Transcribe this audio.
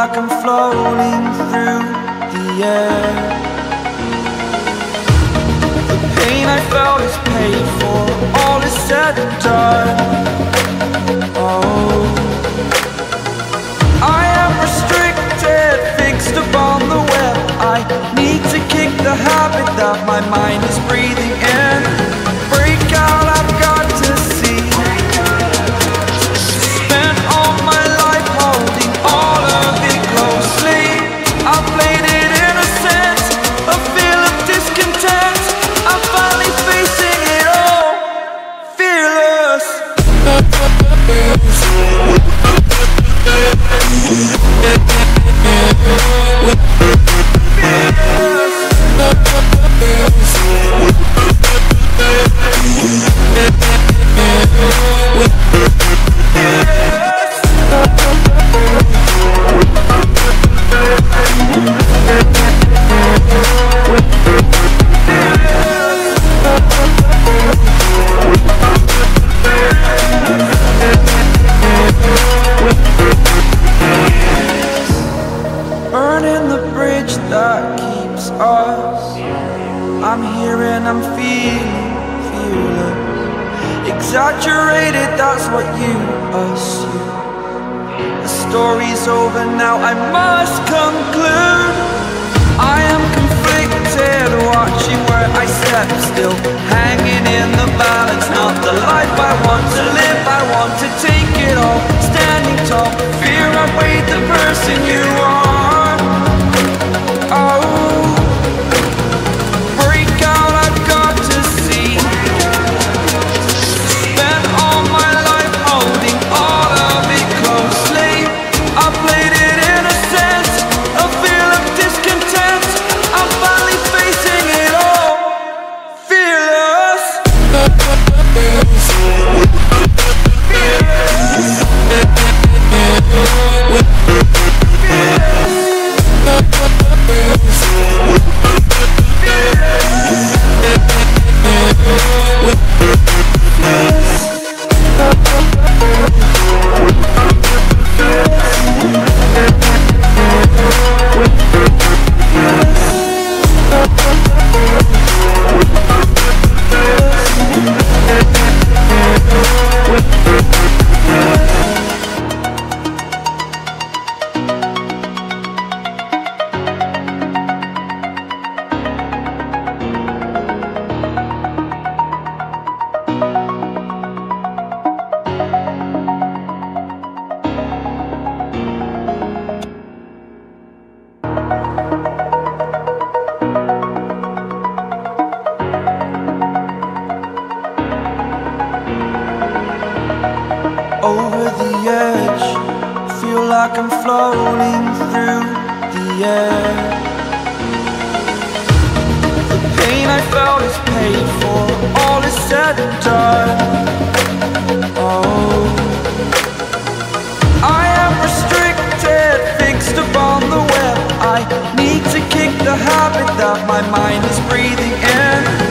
like I'm floating through the air. The pain I felt is paid for, all is said and done. Oh, I am restricted, fixed upon the web. I need to kick the habit that my mind is breathing in. Break out, I've got to see. Spent all my life holding all of it closely. I played it innocent, a feel of discontent. I'm finally facing it all, fearless. Burning the bridge that keeps us. I'm here and I'm feeling fearless. Exaggerated, that's what you assume. The story's over now, I must conclude. I am conflicted, watching where I step still, hanging in the balance. Not the life I want to live, I want to take it all. Standing tall, fear I weighed the person you are. Oh, break out, I've got to see. Spent all my life holding all of it closely. I played it innocent, a feel of discontent. I'm finally facing it all, fearless. Over the edge, feel like I'm floating through the air. The pain I felt is paid for, all is said and done. Oh, I am restricted, fixed upon the web. I need to kick the habit that my mind is breathing in.